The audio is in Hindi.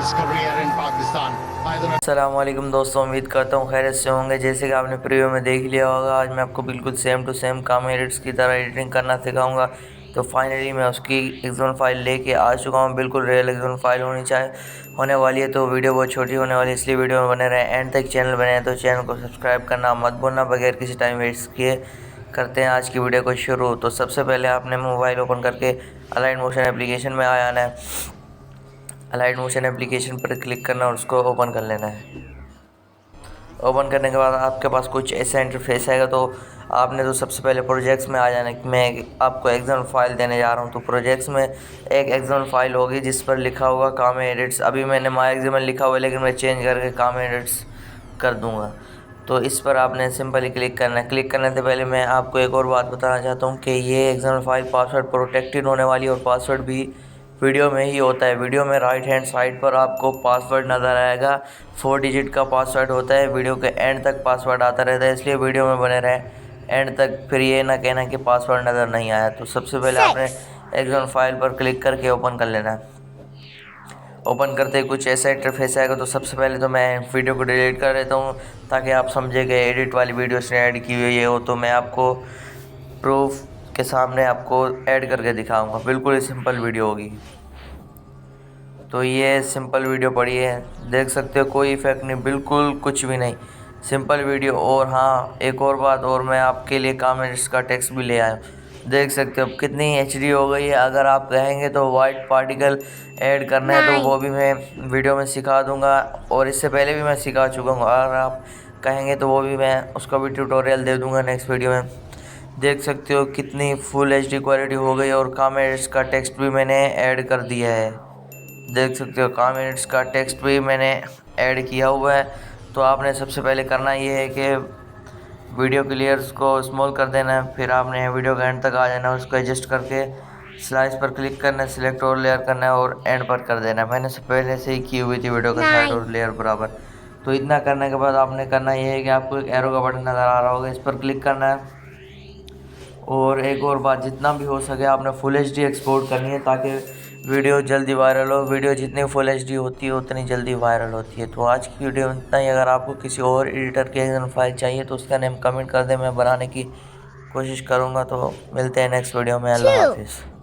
his career in Pakistan. अस्सलामुअलैकुम दोस्तों, उम्मीद करता हूँ खैरियत से होंगे। जैसे कि आपने प्रीव्यू में देख लिया होगा, आज मैं आपको बिल्कुल सेम टू सेम काम एडिट्स की तरह एडिटिंग करना सिखाऊंगा। तो फाइनली मैं उसकी एक्सएमएल फाइल लेके आ चुका हूँ। बिल्कुल रियल एक्सएमएल फाइल होने वाली है। तो वीडियो बहुत छोटी होने वाली है, इसलिए वीडियो में बने रहें एंड तक। चैनल बने हैं तो चैनल को सब्सक्राइब करना मत भूलना। बगैर किसी टाइम वेस्ट किए करते हैं आज की वीडियो को शुरू। तो सबसे पहले आपने मोबाइल ओपन करके अलाइन मोशन एप्लीकेशन में आ जाना है। अलाइट मोशन एप्लीकेशन पर क्लिक करना और उसको ओपन कर लेना है। ओपन करने के बाद आपके पास कुछ ऐसा इंटरफेस आएगा। तो आपने तो सबसे पहले प्रोजेक्ट्स में आ जाना है। मैं आपको एक्सएमएल फाइल देने जा रहा हूं। तो प्रोजेक्ट्स में एक एक्सएमएल फाइल होगी जिस पर लिखा होगा काम एडिट्स। अभी मैंने माय एक्सएमएल लिखा हुआ है, लेकिन मैं चेंज करके काम एडिट्स कर दूंगा। तो इस पर आपने सिंपली क्लिक करना है। क्लिक करने से पहले मैं आपको एक और बात बताना चाहता हूँ कि ये एक्सएमएल फाइल पासवर्ड प्रोटेक्टेड होने वाली है और पासवर्ड भी वीडियो में ही होता है। वीडियो में राइट हैंड साइड पर आपको पासवर्ड नज़र आएगा। 4 डिजिट का पासवर्ड होता है। वीडियो के एंड तक पासवर्ड आता रहता है, इसलिए वीडियो में बने रहें एंड तक। फिर ये ना कहना कि पासवर्ड नज़र नहीं आया। तो सबसे पहले आपने एक्सएमएल फाइल पर क्लिक करके ओपन कर लेना है। ओपन करते ही कुछ ऐसा इंटरफेस आएगा। तो सबसे पहले तो मैं वीडियो को डिलीट कर देता हूँ ताकि आप समझे कि एडिट वाली वीडियो से ऐड की हुई है। तो मैं आपको प्रूफ के सामने आपको ऐड करके दिखाऊंगा। बिल्कुल ही सिंपल वीडियो होगी। तो ये सिंपल वीडियो पड़ी है, देख सकते हो, कोई इफेक्ट नहीं, बिल्कुल कुछ भी नहीं, सिंपल वीडियो। और हाँ, एक और बात और, मैं आपके लिए कमेंट्स का टेक्स्ट भी ले आया। देख सकते हो कितनी एचडी हो गई है। अगर आप कहेंगे तो वाइट पार्टिकल ऐड करना है तो वो भी मैं वीडियो में सिखा दूंगा, और इससे पहले भी मैं सिखा चुका हूँ। अगर आप कहेंगे तो वो भी मैं उसका भी ट्यूटोरियल दे दूंगा नेक्स्ट वीडियो में। देख सकते हो कितनी फुल एचडी क्वालिटी हो गई, और कमेंट्स का टेक्स्ट भी मैंने ऐड कर दिया है। देख सकते हो कमेंट्स का टेक्स्ट भी मैंने ऐड किया हुआ है। तो आपने सबसे पहले करना ये है कि वीडियो क्लियर्स को स्मॉल कर देना है। फिर आपने वीडियो के एंड तक आ जाना है, उसको एडजस्ट करके स्लाइस पर क्लिक करना है, सिलेक्ट और लेयर करना है और एंड पर कर देना है। मैंने पहले से ही की हुई थी वीडियो का साइड और लेयर बराबर। तो इतना करने के बाद आपने करना ये है कि आपको एक एरो का बटन नज़र आ रहा होगा, इस पर क्लिक करना है। और एक और बात, जितना भी हो सके आपने फुल एचडी एक्सपोर्ट करनी है ताकि वीडियो जल्दी वायरल हो। वीडियो जितनी फुल एचडी होती है उतनी जल्दी वायरल होती है। तो आज की वीडियो में इतना ही। अगर आपको किसी और एडिटर की एक्सएमएल फाइल चाहिए तो उसका नेम कमेंट कर दें, मैं बनाने की कोशिश करूँगा। तो मिलते हैं नेक्स्ट वीडियो में। अल्लाह हाफिज़।